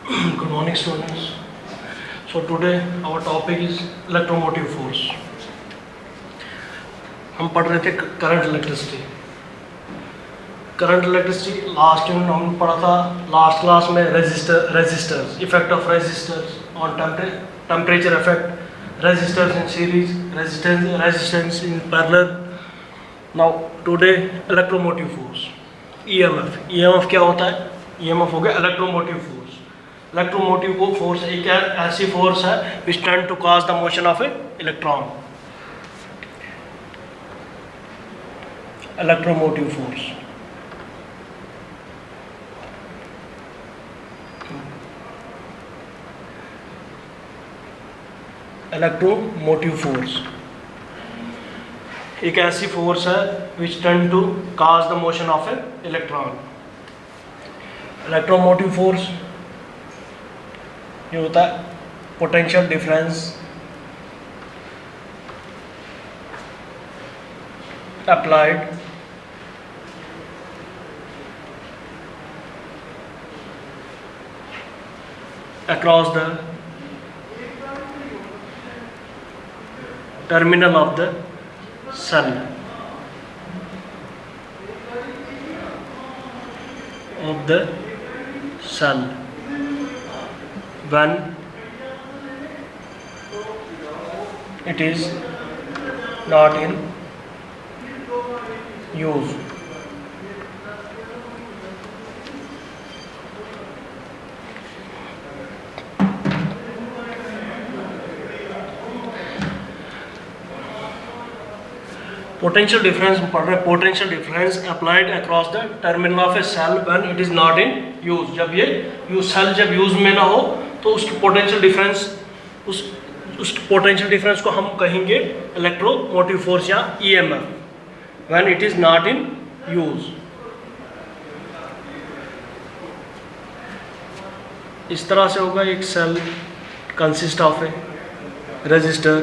Good morning, students. So today our topic is electromotive force. हम पढ़ रहे थे current electricity. Current electricity last में हमने पढ़ा था लास्ट क्लास में resistors, effect of resistors on temperature effect, resistors in series, resistance in parallel. Now today electromotive force, EMF क्या होता है? ईएमएफ हो गया इलेक्ट्रोमोटिव फोर्स। इलेक्ट्रोमोटिव फोर्स एक ऐसी फोर्स है which tend to cause the motion of a electron. Electromotive force, electromotive force एक ऐसी फोर्स है which tend to cause the motion of a electron. Electromotive force ये होता है potential difference applied across the terminal of the cell when it is not in use. Potential difference पढ़ रहे हैं। Potential difference applied across the terminal of a cell when it is not in use. जब ये cell जब use में ना हो तो उसकी पोटेंशियल डिफरेंस उस पोटेंशियल डिफरेंस को हम कहेंगे इलेक्ट्रोमोटिव फोर्स या EMF when it is not in use. इस तरह से होगा। एक cell consist of a resistor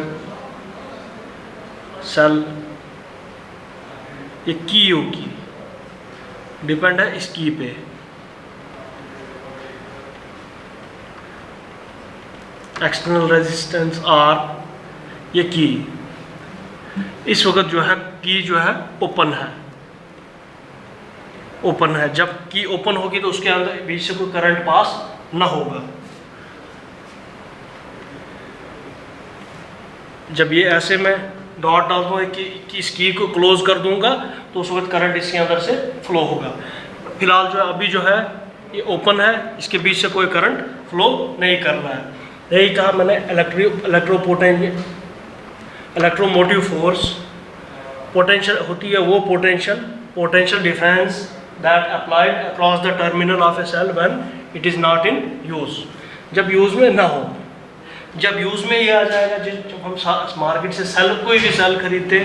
cell, ये की होगी, डिपेंड है इस की पे। एक्सटर्नल रेजिस्टेंस आर, ये की इस वक्त जो है की जो है ओपन है। जब की ओपन होगी तो उसके अंदर बीच से कोई करंट पास ना होगा। जब ये ऐसे में डॉट डाल दूँ कि इस की को क्लोज कर दूंगा तो उस वक्त करंट इसके अंदर से फ्लो होगा। फिलहाल जो है अभी जो है ये ओपन है, इसके बीच से कोई करंट फ्लो नहीं कर रहा है। यही कहा मैंने इलेक्ट्रोमोटिव फोर्स पोटेंशियल होती है वो potential difference that applied across the terminal of a cell when it is not in use. जब यूज में ना हो, जब यूज़ में ये आ जाएगा, जब हम मार्केट से कोई भी सेल खरीदते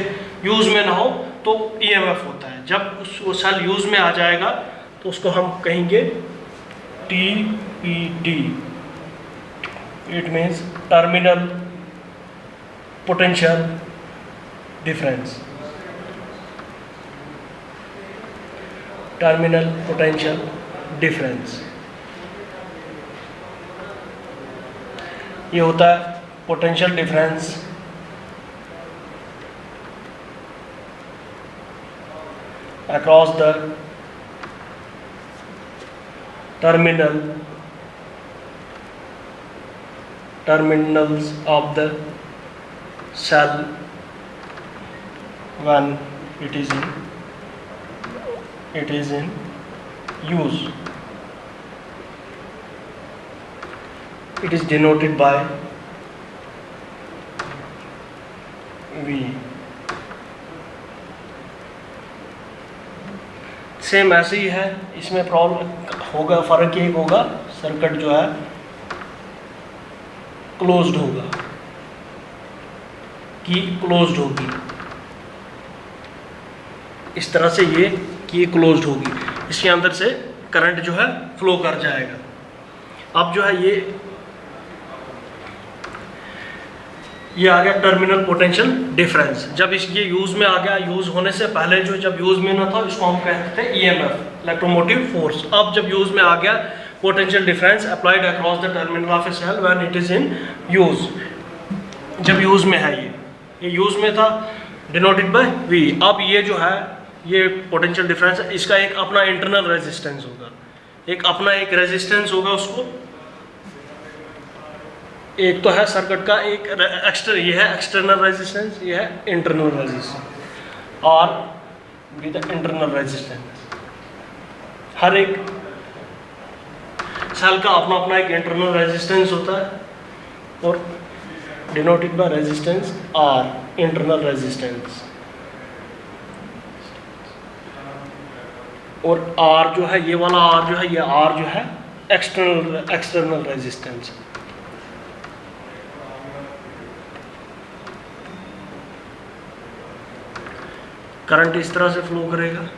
यूज़ में ना हो तो ईएमएफ होता है। जब वो सेल यूज़ में आ जाएगा तो उसको हम कहेंगे TPT. It means terminal potential difference. Terminal potential difference ये होता है potential difference across the terminals of the cell when it is in use. It is denoted by V. Same ऐसे ही है, इसमें प्रॉब्लम होगा, फ़र्क ये होगा सर्किट जो है क्लोज्ड होगा, की क्लोज्ड होगी। इस तरह से ये की क्लोज्ड होगी, इसके अंदर से करंट जो है फ्लो कर जाएगा। अब जो है ये आ गया टर्मिनल पोटेंशियल डिफरेंस। जब ये यूज़ में आ गया, यूज़ होने से पहले जो जब यूज़ में ना था इसको हम कहते थे ईएमएफ, इलेक्ट्रोमोटिव फोर्स। अब जब यूज़ में आ गया potential difference applied across the terminal of a cell when it is in use. जब यूज में है ये यूज में था, डिनोटेड बाय V। अब ये जो है ये पोटेंशियल डिफरेंस है, इसका एक अपना इंटरनल रेजिस्टेंस होगा, एक अपना एक रेजिस्टेंस होगा उसको। एक तो है सर्किट का एक ये है एक्सटर्नल रेजिस्टेंस, ये है इंटरनल रेजिस्टेंस और विद इंटरनल रेजिस्टेंस। हर एक सेल का अपना अपना एक इंटरनल रेजिस्टेंस होता है और denoted by resistance R, internal resistance. और R जो है, ये वाला R जो है, ये R जो है एक्सटर्नल रेजिस्टेंस। करंट इस तरह से फ्लो करेगा।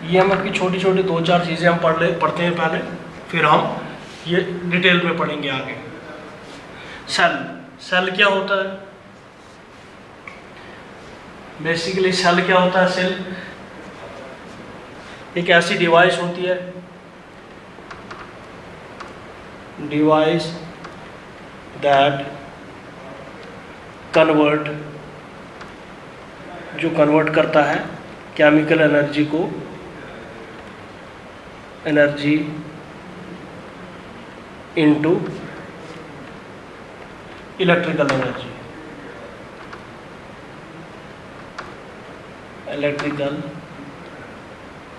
ये हम अपनी छोटी छोटी 2-4 चीज़ें हम पढ़ते हैं पहले, फिर हम ये डिटेल में पढ़ेंगे आगे। सेल क्या होता है? बेसिकली सेल क्या होता है? सेल एक ऐसी डिवाइस होती है, डिवाइस दैट कन्वर्ट, जो कन्वर्ट करता है केमिकल एनर्जी को एनर्जी इनटू इलेक्ट्रिकल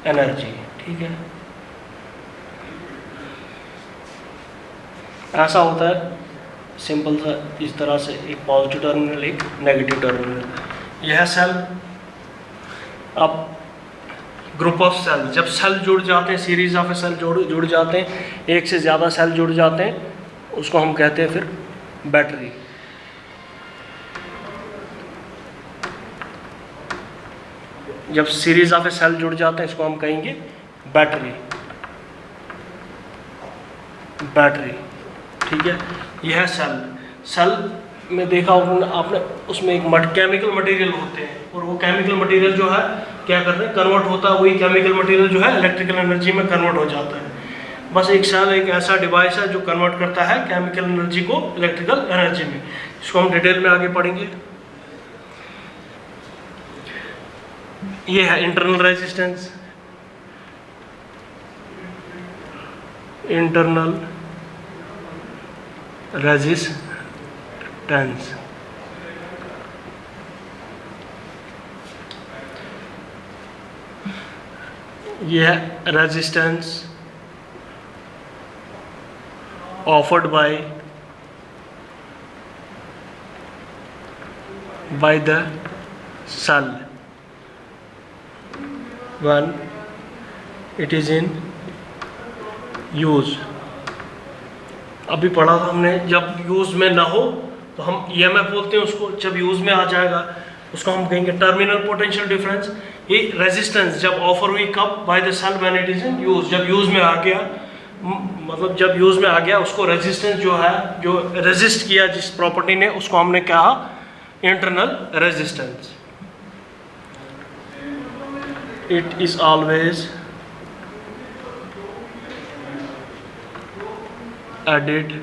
एनर्जी, ठीक है। ऐसा होता है सिंपल सा, इस तरह से एक पॉजिटिव टर्मिनल एक नेगेटिव टर्मिनल। यह सेल, अब ग्रुप ऑफ सेल, जब सेल जुड़ जाते हैं, सीरीज ऑफ सेल जुड़ जाते हैं, एक से ज़्यादा सेल जुड़ जाते हैं, उसको हम कहते हैं फिर बैटरी। जब सीरीज ऑफ सेल जुड़ जाते हैं इसको हम कहेंगे बैटरी, ठीक है। यह है सेल में देखा होगा आपने, उसमें एक केमिकल मटेरियल होते हैं और वो केमिकल मटेरियल जो है क्या करते हैं, कन्वर्ट होता है, वही केमिकल मटेरियल जो है इलेक्ट्रिकल एनर्जी में कन्वर्ट हो जाता है। बस एक सेल एक ऐसा डिवाइस है जो कन्वर्ट करता है केमिकल एनर्जी को इलेक्ट्रिकल एनर्जी में। इसको हम डिटेल में आगे पढ़ेंगे। ये है इंटरनल रेजिस्टेंस, इंटरनल रेजिस्टेंस। यह है resistance offered by the cell when it is in use। अभी पढ़ा था हमने, जब यूज में ना हो तो हम EMF बोलते हैं उसको, जब यूज में आ जाएगा उसको हम कहेंगे टर्मिनल पोटेंशियल डिफरेंस। ये रेजिस्टेंस जब ऑफर हुई कब, by the cell when it is in use, जब यूज में आ गया, मतलब जब यूज में आ गया उसको रेजिस्टेंस जो है, जो रेजिस्ट किया जिस प्रॉपर्टी ने, उसको हमने कहा internal resistance. It is always added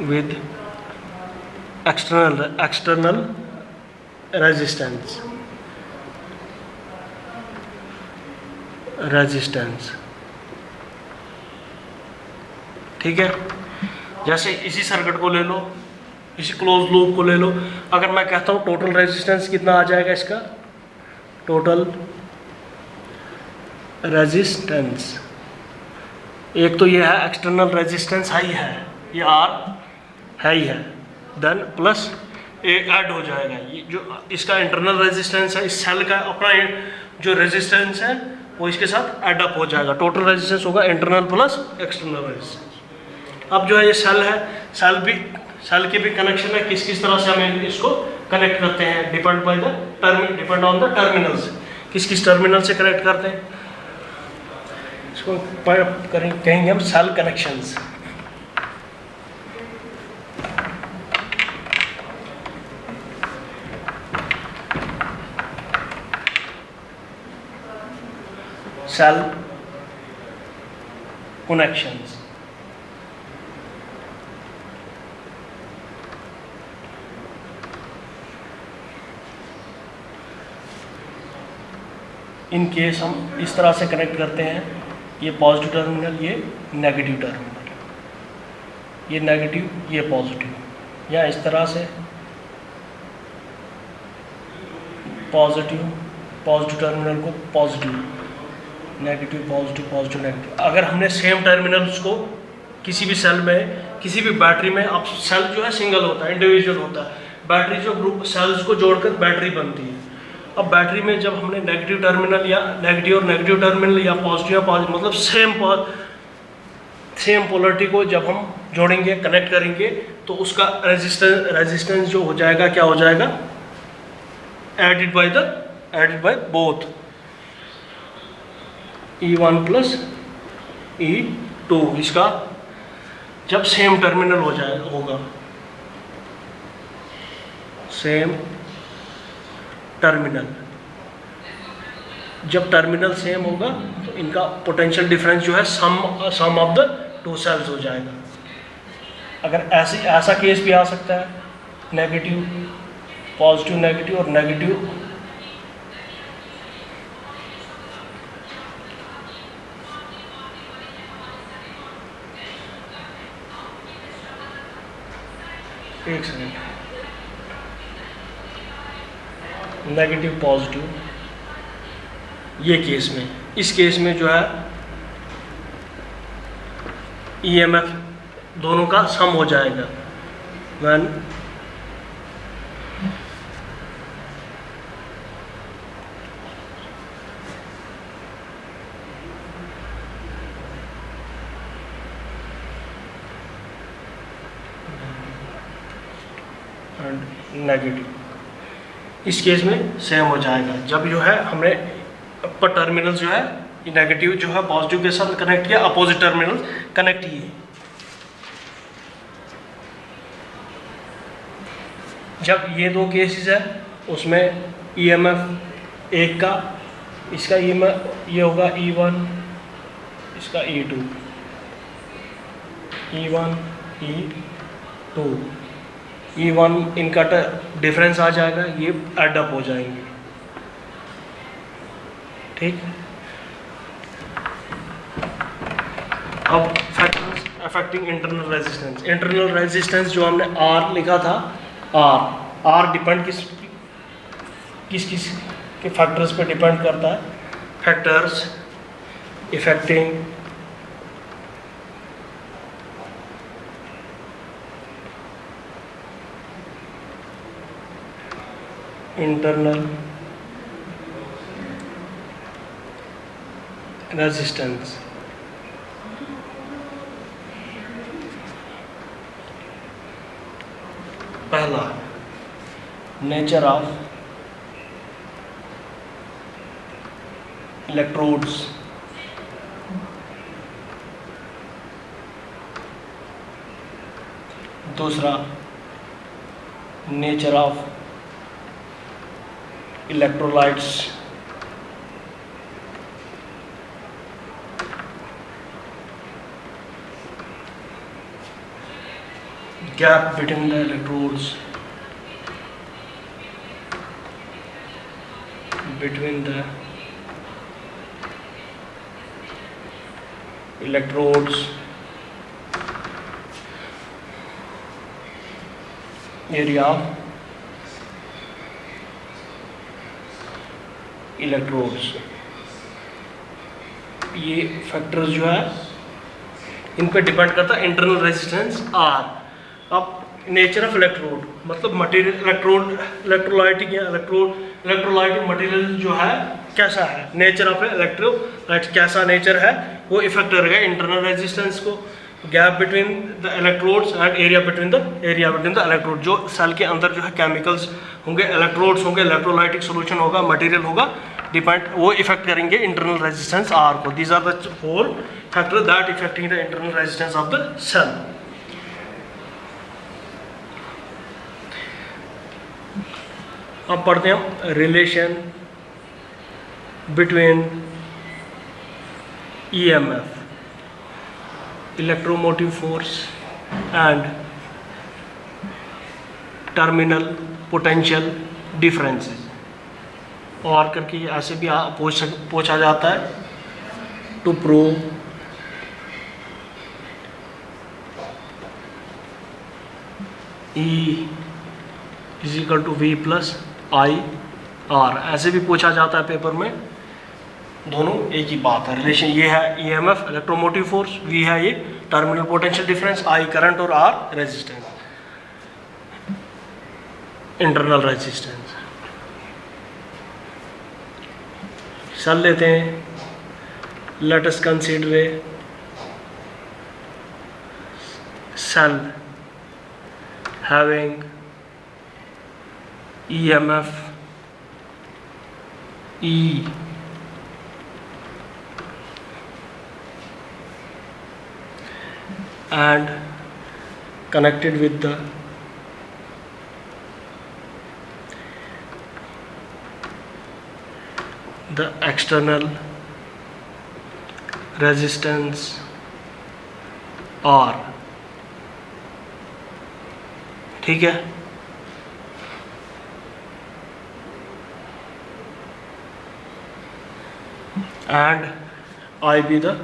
with external resistance। ठीक है। जैसे इसी सर्किट को ले लो, इसी क्लोज लूप को ले लो, अगर मैं कहता हूँ टोटल रेजिस्टेंस कितना आ जाएगा इसका, टोटल रेजिस्टेंस, एक तो ये है एक्सटर्नल रेजिस्टेंस हाई है, ये R है ही है, देन प्लस ऐड हो जाएगा ये जो इसका इंटरनल रेजिस्टेंस है, इस सेल का अपना जो रेजिस्टेंस है वो इसके साथ ऐड अप हो जाएगा, टोटल रेजिस्टेंस होगा इंटरनल प्लस एक्सटर्नल रेजिस्टेंस। अब जो है ये सेल है, सेल के भी कनेक्शन है, किस किस तरह से हम इसको कनेक्ट करते हैं, डिपेंड ऑन द टर्मिनल्स, किस किस टर्मिनल से कनेक्ट करते हैं, इसको कहेंगे हम cell connections. cell connections. In case हम इस तरह से कनेक्ट करते हैं, ये पॉजिटिव टर्मिनल, ये नेगेटिव टर्मिनल, ये नेगेटिव, ये पॉजिटिव, या इस तरह से पॉजिटिव टर्मिनल को positive, negative positive, positive negative. अगर हमने सेम टर्मिनल्स को किसी भी सेल में, किसी भी बैटरी में, अब सेल जो है सिंगल होता है, इंडिविजुअल होता है, बैटरी जो ग्रुप सेल्स को जोड़कर बैटरी बनती है। अब बैटरी में जब हमने नेगेटिव टर्मिनल या नेगेटिव और नेगेटिव टर्मिनल या पॉजिटिव या पॉजिटिव, मतलब सेम पोलरिटी को जब हम जोड़ेंगे, कनेक्ट करेंगे, तो उसका रेजिस्टेंस जो हो जाएगा, क्या हो जाएगा, added by both E1 plus E2। इसका जब सेम टर्मिनल होगा, सेम टर्मिनल, जब टर्मिनल सेम होगा तो इनका पोटेंशियल डिफरेंस जो है सम ऑफ द टू सेल्स हो जाएगा। अगर ऐसा केस भी आ सकता है, नेगेटिव पॉजिटिव नेगेटिव और नेगेटिव एक सेकेंड, नेगेटिव पॉजिटिव, ये केस में, इस केस में जो है EMF दोनों का सम हो जाएगा व्हेन नेगेटिव। इस केस में सेम हो जाएगा जब जो है हमने अपर टर्मिनल जो है नेगेटिव जो है पॉजिटिव के साथ कनेक्ट किया, अपोजिट टर्मिनल कनेक्ट किए। जब ये दो केसेस है उसमें EMF एक का, इसका EMF ये होगा E1, इसका E2, E1 E2, E1 इनका डिफरेंस आ जाएगा, ये एड अप हो जाएंगे, ठीक। अब factors affecting internal resistance. Internal resistance जो हमने R लिखा था, R डिपेंड किस के फैक्टर्स पे डिपेंड करता है। Factors effecting internal resistance. पहला, नेचर ऑफ इलेक्ट्रोड्स। दूसरा, nature of electrolytes. Gap between the electrodes, between the electrodes, area of electrodes। ये फैक्टर्स जो है इन पे डिपेंड करता है इंटरनल रेजिस्टेंस R। अब नेचर ऑफ इलेक्ट्रोड मतलब मटेरियल, इलेक्ट्रोलाइटिक या इलेक्ट्रोलाइटिक मटेरियल जो है कैसा है, नेचर ऑफ इलेक्ट्रोलाइट कैसा नेचर है, वो इफेक्ट करेगा इंटरनल रेजिस्टेंस को। Gap between the electrodes and area between the electrode. जो सेल के अंदर जो है केमिकल्स होंगे, इलेक्ट्रोड्स होंगे, इलेक्ट्रोलाइटिक सोल्यूशन होगा, मटेरियल होगा, डिपेंड वो इफेक्ट करेंगे इंटरनल रेजिस्टेंस R को। These are the 4 factor that effecting the internal resistance of the cell. अब पढ़ते हैं हम relation between EMF, electromotive force and terminal potential differences, और करके ऐसे भी पूछा जाता है to prove E is equal to V plus I R, ऐसे भी पूछा जाता है पेपर में। दोनों एक ही बात है, रिलेशन ये है EMF इलेक्ट्रोमोटिव फोर्स, V है ये terminal potential difference, I current और R रेजिस्टेंस, इंटरनल रेजिस्टेंस। चल लेते हैं, let us consider a cell having EMF E and connected with the external resistance R, ठीक है। and I be the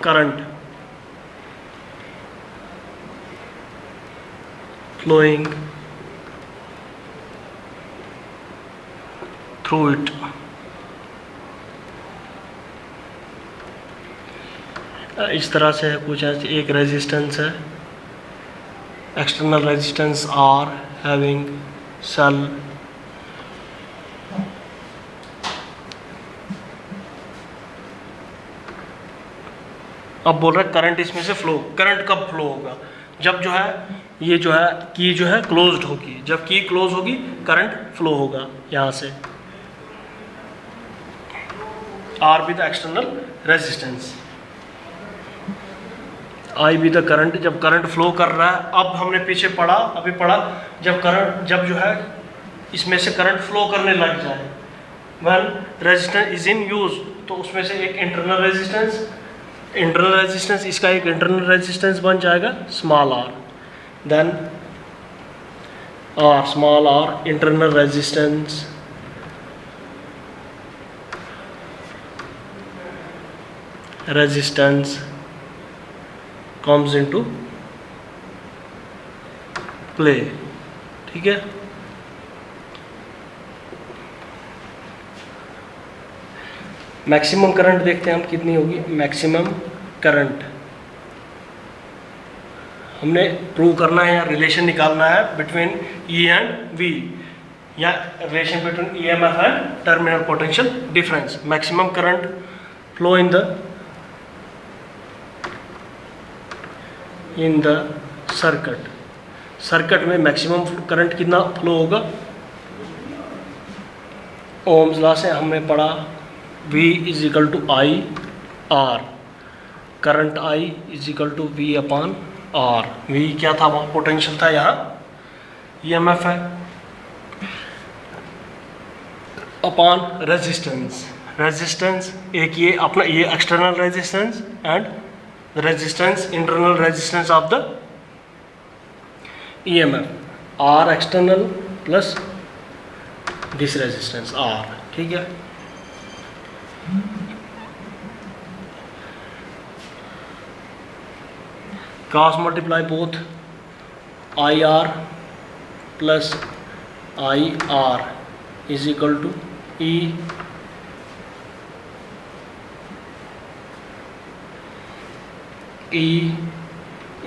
current flowing through it। इस तरह से कुछ ऐसे एक रेजिस्टेंस है, external resistance R having cell अब बोल रहा है करंट इसमें से फ्लो, करंट कब फ्लो होगा, जब जो है ये जो है की जो है क्लोज्ड होगी, जब की क्लोज होगी करंट फ्लो होगा यहाँ से। R be the external resistance, I be the current, जब करंट फ्लो कर रहा है। अब हमने पीछे पढ़ा, अभी पढ़ा, जब जो है इसमें से करंट फ्लो करने लग जाए, when resistance is in use, तो उसमें से एक इंटरनल रेजिस्टेंस इसका एक इंटरनल रेजिस्टेंस बन जाएगा small R, then R small R internal resistance comes into play, ठीक है। मैक्सिमम करंट देखते हैं हम कितनी होगी, मैक्सिमम करंट हमने प्रूव करना है या रिलेशन निकालना है बिटवीन E एंड V, या relation between EMF and terminal potential difference. Maximum current flow in the circuit में मैक्सिमम करंट कितना फ्लो होगा, ओम्स लॉ से हमने पढ़ा V is equal to I R, current I is equal to V upon R। V क्या था, वहाँ potential था, यहाँ EMF है, अपॉन रेजिस्टेंस एक ये अपना ये external resistance and resistance internal resistance of the EMF, R external plus this resistance R, ठीक है। Cross multiply both IR plus IR is equal to E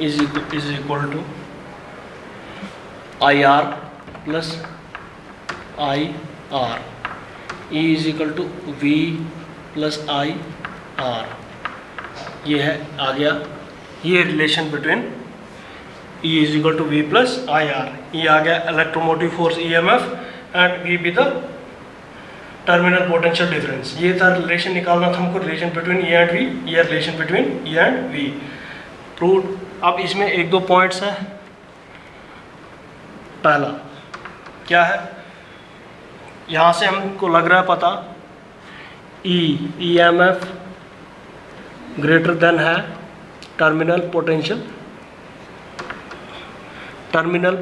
is equal to IR plus IR, E is equal to V plus IR। ये है आ गया ये relation between E is equal to V plus IR। ये आ गया electromotive force EMF and V भी the terminal potential difference. ये था relation निकालना था हमको, relation between E and V, ये relation between E and V prove. अब इसमें एक दो पॉइंट्स है, पहला क्या है, यहाँ से हमको लग रहा है पता EMF ग्रेटर देन है terminal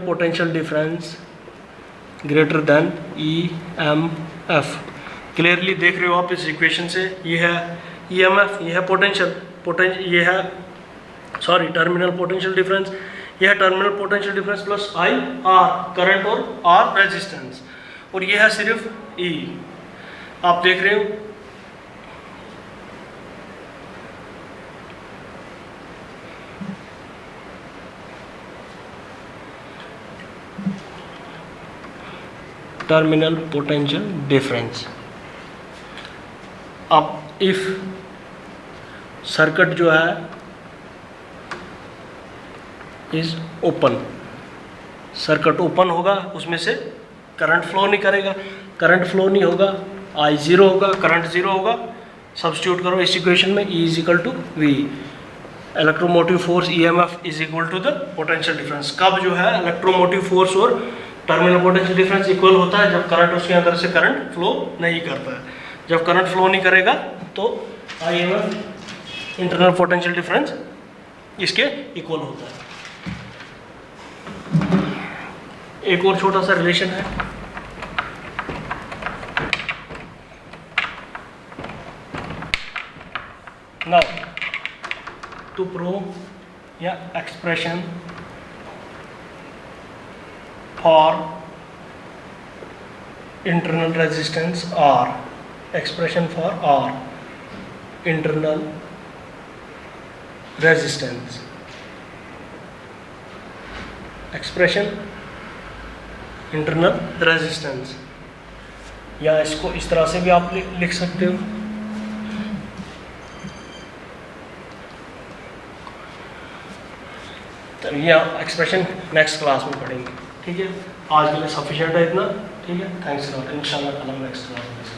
potential difference greater than EMF। Clearly देख रहे हो आप इस इक्वेशन से, ये है EMF, ये है ये है टर्मिनल पोटेंशियल डिफरेंस, ये है terminal potential difference plus IR current और R रेजिस्टेंस, और ये है सिर्फ E। आप देख रहे हो टर्मिनल पोटेंशियल डिफरेंस। अब इफ सर्किट जो है इज ओपन, सर्किट ओपन होगा, उसमें से करंट फ्लो नहीं करेगा, करंट फ्लो नहीं होगा, I 0 होगा, करंट 0 होगा। सब्स्टिट्यूट करो इस इक्वेशन में, E is equal to V, electromotive force EMF is equal to the potential difference. कब जो है इलेक्ट्रोमोटिव फोर्स और टर्मिनल पोटेंशियल डिफरेंस इक्वल होता है? जब करंट उसके अंदर से करंट फ्लो नहीं करता है। जब करंट फ्लो नहीं करेगा तो IMF इंटरनल पोटेंशियल डिफरेंस इसके इक्वल होता है। एक और छोटा सा रिलेशन है, नाउ टू प्रूव या expression for internal resistance R, expression for R, internal resistance, expression internal resistance, या इसको इस तरह से भी आप लिख सकते हो। तो ये एक्सप्रेशन नेक्स्ट क्लास में पढ़ेंगे, ठीक है। आज के लिए सफिशिएंट है इतना, ठीक है। थैंक्स लॉट, इंशाल्लाह कल हम नेक्स्ट क्लास में